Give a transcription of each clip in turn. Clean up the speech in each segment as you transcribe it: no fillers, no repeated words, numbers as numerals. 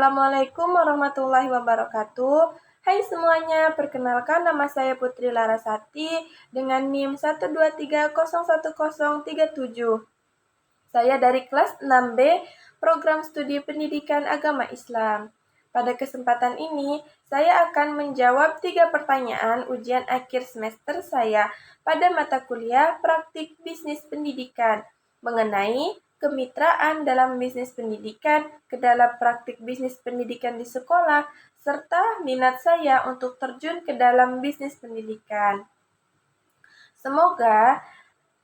Assalamualaikum warahmatullahi wabarakatuh. Hai semuanya, perkenalkan nama saya Putri Larasati dengan NIM 123011037. Saya dari kelas 6B, Program Studi Pendidikan Agama Islam. Pada kesempatan ini, saya akan menjawab 3 pertanyaan ujian akhir semester saya pada mata kuliah Praktik Bisnis Pendidikan mengenai kemitraan dalam bisnis pendidikan, kendala praktik bisnis pendidikan di sekolah, serta minat saya untuk terjun ke dalam bisnis pendidikan. Semoga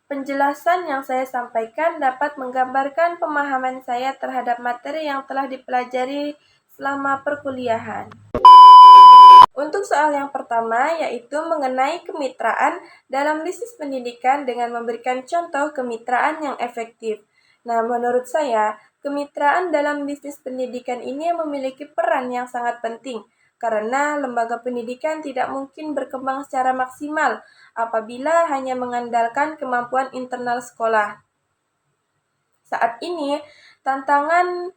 penjelasan yang saya sampaikan dapat menggambarkan pemahaman saya terhadap materi yang telah dipelajari selama perkuliahan. Untuk soal yang pertama, yaitu mengenai kemitraan dalam bisnis pendidikan dengan memberikan contoh kemitraan yang efektif. Nah, menurut saya, kemitraan dalam bisnis pendidikan ini memiliki peran yang sangat penting, karena lembaga pendidikan tidak mungkin berkembang secara maksimal apabila hanya mengandalkan kemampuan internal sekolah. Saat ini, tantangan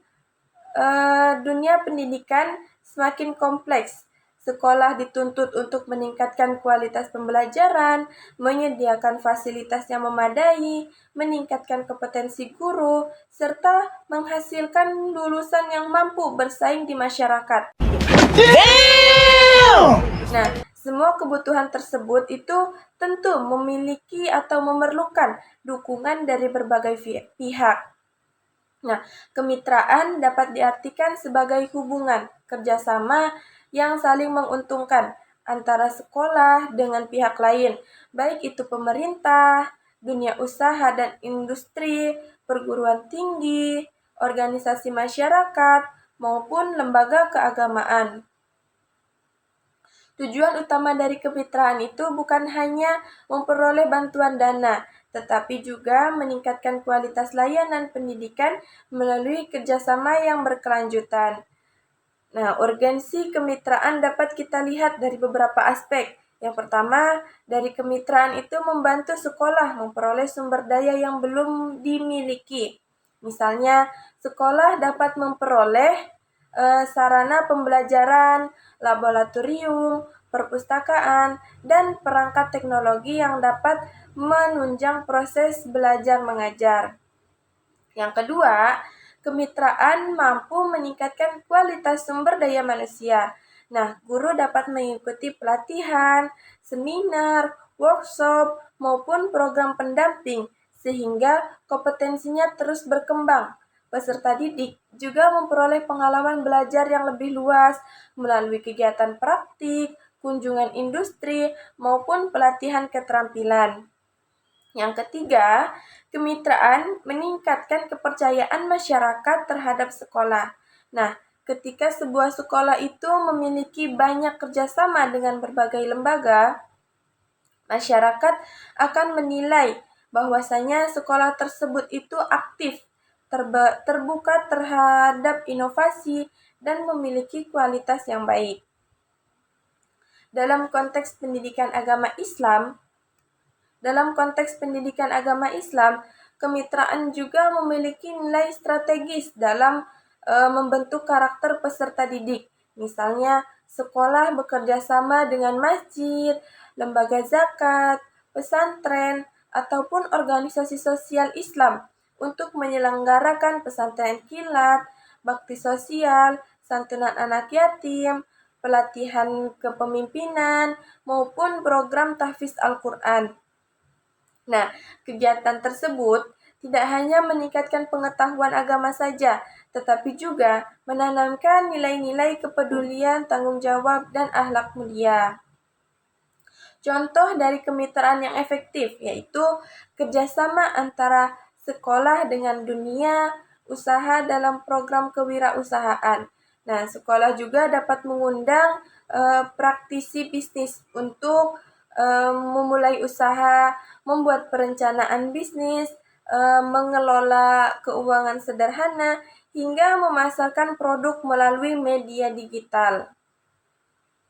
dunia pendidikan semakin kompleks. Sekolah dituntut untuk meningkatkan kualitas pembelajaran, menyediakan fasilitas yang memadai, meningkatkan kompetensi guru, serta menghasilkan lulusan yang mampu bersaing di masyarakat. Nah, semua kebutuhan tersebut itu tentu memiliki atau memerlukan dukungan dari berbagai pihak. Nah, kemitraan dapat diartikan sebagai hubungan kerjasama yang saling menguntungkan antara sekolah dengan pihak lain, baik itu pemerintah, dunia usaha dan industri, perguruan tinggi, organisasi masyarakat, maupun lembaga keagamaan. Tujuan utama dari kemitraan itu bukan hanya memperoleh bantuan dana, tetapi juga meningkatkan kualitas layanan pendidikan melalui kerjasama yang berkelanjutan. Nah, urgensi kemitraan dapat kita lihat dari beberapa aspek. Yang pertama, dari kemitraan itu membantu sekolah memperoleh sumber daya yang belum dimiliki. Misalnya, sekolah dapat memperoleh sarana pembelajaran, laboratorium, perpustakaan, dan perangkat teknologi yang dapat menunjang proses belajar mengajar. Yang kedua, kemitraan mampu meningkatkan kualitas sumber daya manusia. Nah, guru dapat mengikuti pelatihan, seminar, workshop, maupun program pendamping, sehingga kompetensinya terus berkembang. Peserta didik juga memperoleh pengalaman belajar yang lebih luas melalui kegiatan praktik, kunjungan industri, maupun pelatihan keterampilan. Yang ketiga, kemitraan meningkatkan kepercayaan masyarakat terhadap sekolah. Nah, ketika sebuah sekolah itu memiliki banyak kerjasama dengan berbagai lembaga, masyarakat akan menilai bahwasanya sekolah tersebut itu aktif, terbuka terhadap inovasi, dan memiliki kualitas yang baik. Dalam konteks pendidikan agama Islam, kemitraan juga memiliki nilai strategis dalam membentuk karakter peserta didik. Misalnya, sekolah bekerja sama dengan masjid, lembaga zakat, pesantren, ataupun organisasi sosial Islam untuk menyelenggarakan pesantren kilat, bakti sosial, santunan anak yatim, pelatihan kepemimpinan, maupun program tahfiz Al-Quran. Nah, kegiatan tersebut tidak hanya meningkatkan pengetahuan agama saja, tetapi juga menanamkan nilai-nilai kepedulian, tanggung jawab, dan akhlak mulia. Contoh dari kemitraan yang efektif yaitu kerjasama antara sekolah dengan dunia usaha dalam program kewirausahaan. Nah, sekolah juga dapat mengundang praktisi bisnis untuk memulai usaha, membuat perencanaan bisnis, mengelola keuangan sederhana, hingga memasarkan produk melalui media digital.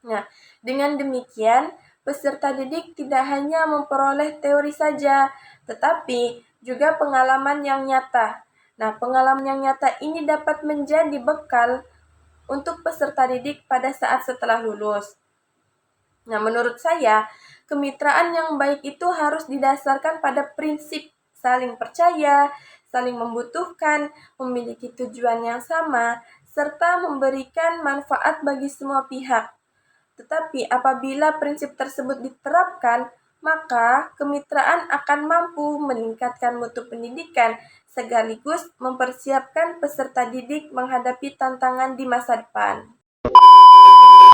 Nah, dengan demikian, peserta didik tidak hanya memperoleh teori saja, tetapi juga pengalaman yang nyata. Nah, pengalaman yang nyata ini dapat menjadi bekal untuk peserta didik pada saat setelah lulus. Nah, menurut saya, kemitraan yang baik itu harus didasarkan pada prinsip saling percaya, saling membutuhkan, memiliki tujuan yang sama, serta memberikan manfaat bagi semua pihak. Tetapi apabila prinsip tersebut diterapkan, maka kemitraan akan mampu meningkatkan mutu pendidikan sekaligus mempersiapkan peserta didik menghadapi tantangan di masa depan.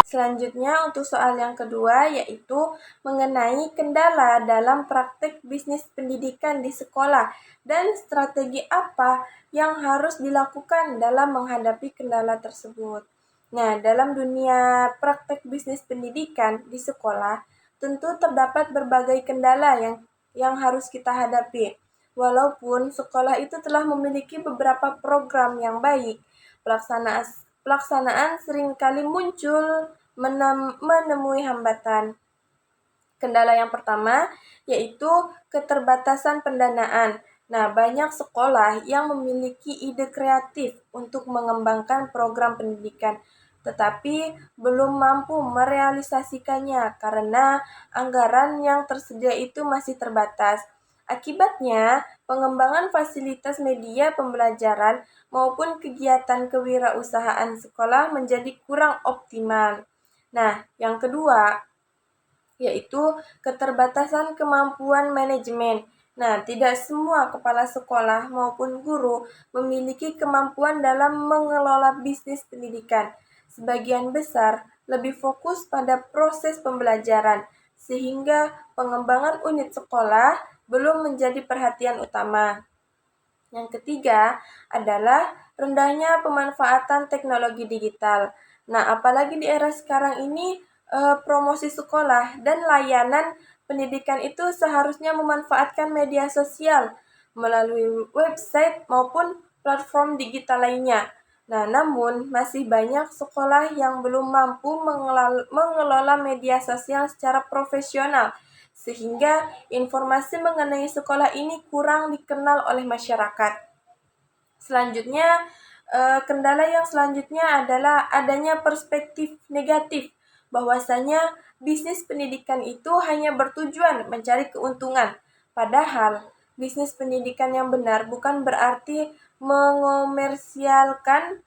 Selanjutnya untuk soal yang kedua yaitu mengenai kendala dalam praktek bisnis pendidikan di sekolah dan strategi apa yang harus dilakukan dalam menghadapi kendala tersebut. Nah, dalam dunia praktek bisnis pendidikan di sekolah, tentu terdapat berbagai kendala yang harus kita hadapi. Walaupun sekolah itu telah memiliki beberapa program yang baik, pelaksanaan seringkali muncul menemui hambatan. Kendala yang pertama yaitu keterbatasan pendanaan. Nah, banyak sekolah yang memiliki ide kreatif untuk mengembangkan program pendidikan, tetapi belum mampu merealisasikannya karena anggaran yang tersedia itu masih terbatas. Akibatnya, pengembangan fasilitas media pembelajaran maupun kegiatan kewirausahaan sekolah menjadi kurang optimal. Nah, yang kedua, yaitu keterbatasan kemampuan manajemen. Nah, tidak semua kepala sekolah maupun guru memiliki kemampuan dalam mengelola bisnis pendidikan. Sebagian besar lebih fokus pada proses pembelajaran, sehingga pengembangan unit sekolah belum menjadi perhatian utama. Yang ketiga adalah rendahnya pemanfaatan teknologi digital. Nah, apalagi di era sekarang ini, promosi sekolah dan layanan pendidikan itu seharusnya memanfaatkan media sosial melalui website maupun platform digital lainnya. Nah, namun masih banyak sekolah yang belum mampu mengelola media sosial secara profesional, sehingga informasi mengenai sekolah ini kurang dikenal oleh masyarakat. Selanjutnya, kendala yang selanjutnya adalah adanya perspektif negatif bahwasanya bisnis pendidikan itu hanya bertujuan mencari keuntungan. Padahal, bisnis pendidikan yang benar bukan berarti mengomersialkan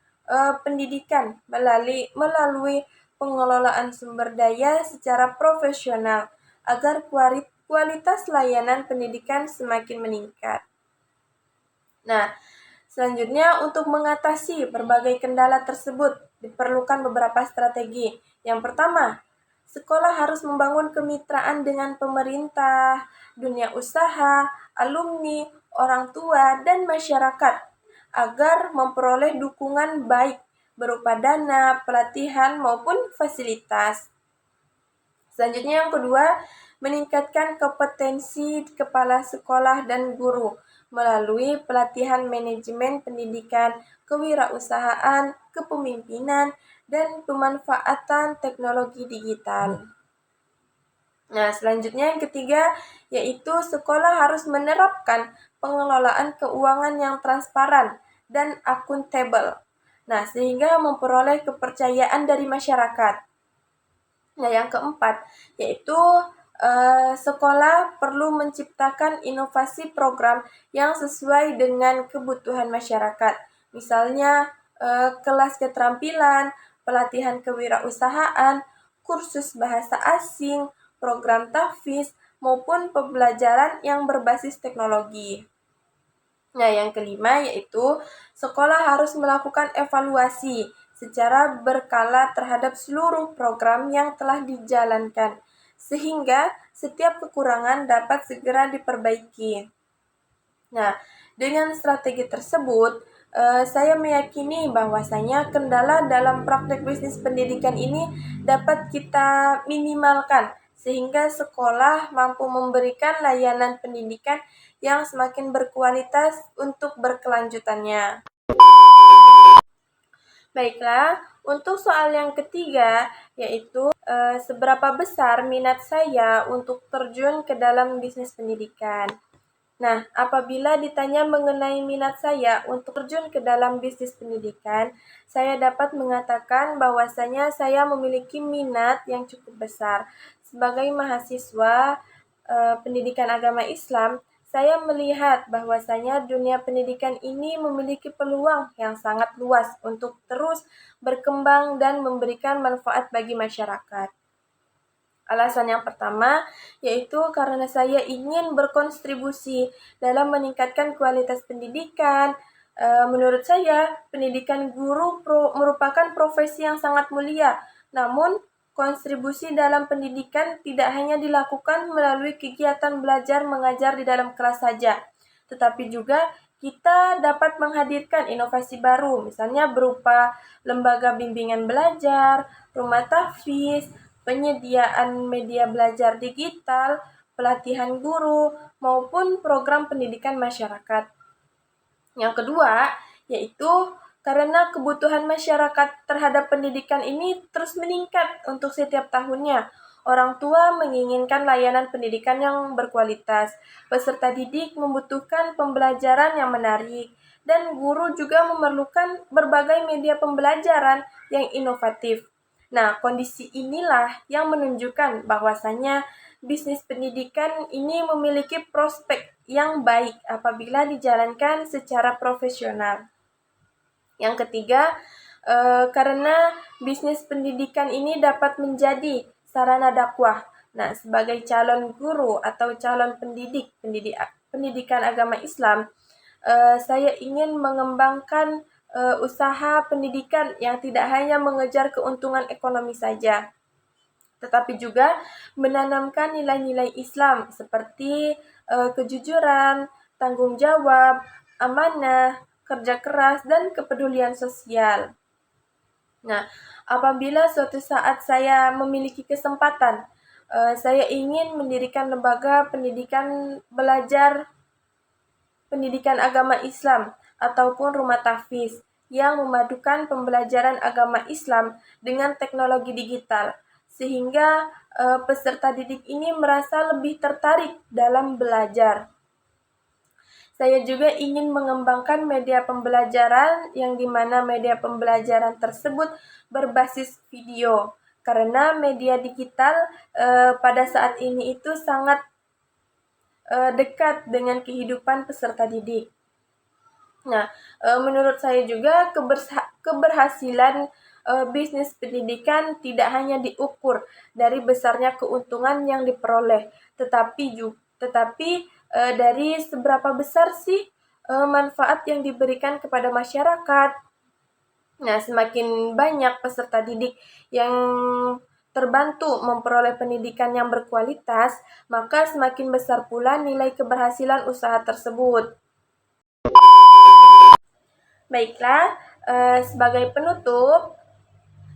pendidikan melalui pengelolaan sumber daya secara profesional agar kualitas layanan pendidikan semakin meningkat. Nah, selanjutnya untuk mengatasi berbagai kendala tersebut diperlukan beberapa strategi. Yang pertama, sekolah harus membangun kemitraan dengan pemerintah, dunia usaha, alumni, orang tua, dan masyarakat agar memperoleh dukungan baik berupa dana, pelatihan, maupun fasilitas. Selanjutnya yang kedua, meningkatkan kompetensi kepala sekolah dan guru melalui pelatihan manajemen pendidikan, kewirausahaan, kepemimpinan, dan pemanfaatan teknologi digital. Nah, selanjutnya yang ketiga, yaitu sekolah harus menerapkan pengelolaan keuangan yang transparan dan akuntabel. Nah, sehingga memperoleh kepercayaan dari masyarakat. Nah, yang keempat, yaitu sekolah perlu menciptakan inovasi program yang sesuai dengan kebutuhan masyarakat. Misalnya, kelas keterampilan, pelatihan kewirausahaan, kursus bahasa asing, program tahfiz, maupun pembelajaran yang berbasis teknologi. Nah, yang kelima yaitu sekolah harus melakukan evaluasi secara berkala terhadap seluruh program yang telah dijalankan, sehingga setiap kekurangan dapat segera diperbaiki. Nah, dengan strategi tersebut, saya meyakini bahwasanya kendala dalam praktek bisnis pendidikan ini dapat kita minimalkan, sehingga sekolah mampu memberikan layanan pendidikan yang semakin berkualitas untuk berkelanjutannya. Baiklah, untuk soal yang ketiga, yaitu seberapa besar minat saya untuk terjun ke dalam bisnis pendidikan. Nah, apabila ditanya mengenai minat saya untuk terjun ke dalam bisnis pendidikan, saya dapat mengatakan bahwasanya saya memiliki minat yang cukup besar. Sebagai mahasiswa pendidikan agama Islam, saya melihat bahwasanya dunia pendidikan ini memiliki peluang yang sangat luas untuk terus berkembang dan memberikan manfaat bagi masyarakat. Alasan yang pertama yaitu karena saya ingin berkontribusi dalam meningkatkan kualitas pendidikan. Menurut saya, pendidikan guru merupakan profesi yang sangat mulia. Namun, kontribusi dalam pendidikan tidak hanya dilakukan melalui kegiatan belajar mengajar di dalam kelas saja, tetapi juga kita dapat menghadirkan inovasi baru, misalnya berupa lembaga bimbingan belajar, rumah tahfiz, penyediaan media belajar digital, pelatihan guru, maupun program pendidikan masyarakat. Yang kedua, yaitu karena kebutuhan masyarakat terhadap pendidikan ini terus meningkat untuk setiap tahunnya. Orang tua menginginkan layanan pendidikan yang berkualitas. Peserta didik membutuhkan pembelajaran yang menarik, dan guru juga memerlukan berbagai media pembelajaran yang inovatif. Nah, kondisi inilah yang menunjukkan bahwasannya bisnis pendidikan ini memiliki prospek yang baik apabila dijalankan secara profesional. Yang ketiga, karena bisnis pendidikan ini dapat menjadi sarana dakwah. Nah, sebagai calon guru atau calon pendidikan agama Islam, saya ingin mengembangkan usaha pendidikan yang tidak hanya mengejar keuntungan ekonomi saja, tetapi juga menanamkan nilai-nilai Islam seperti kejujuran, tanggung jawab, amanah, kerja keras, dan kepedulian sosial. Nah, apabila suatu saat saya memiliki kesempatan, saya ingin mendirikan lembaga pendidikan belajar pendidikan agama Islam ataupun rumah tahfiz yang memadukan pembelajaran agama Islam dengan teknologi digital, sehingga peserta didik ini merasa lebih tertarik dalam belajar. Saya juga ingin mengembangkan media pembelajaran yang dimana media pembelajaran tersebut berbasis video, karena media digital pada saat ini itu sangat dekat dengan kehidupan peserta didik. Nah, menurut saya juga keberhasilan bisnis pendidikan tidak hanya diukur dari besarnya keuntungan yang diperoleh, tetapi dari seberapa besar sih manfaat yang diberikan kepada masyarakat. Nah, semakin banyak peserta didik yang terbantu memperoleh pendidikan yang berkualitas, maka semakin besar pula nilai keberhasilan usaha tersebut. Baiklah, sebagai penutup,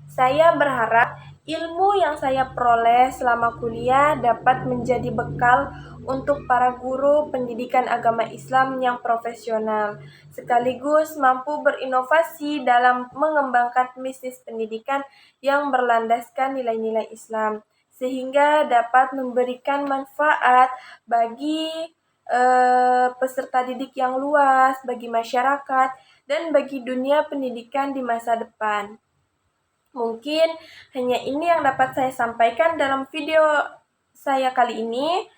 saya berharap ilmu yang saya peroleh selama kuliah dapat menjadi bekal untuk para guru pendidikan agama Islam yang profesional, sekaligus mampu berinovasi dalam mengembangkan bisnis pendidikan yang berlandaskan nilai-nilai Islam, sehingga dapat memberikan manfaat bagi peserta didik yang luas, bagi masyarakat, dan bagi dunia pendidikan di masa depan. Mungkin hanya ini yang dapat saya sampaikan dalam video saya kali ini.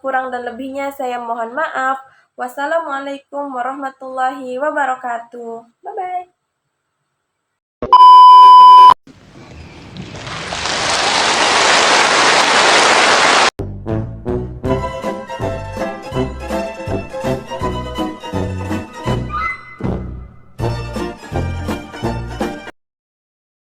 Kurang dan lebihnya saya mohon maaf. Wassalamualaikum warahmatullahi wabarakatuh. Bye-bye.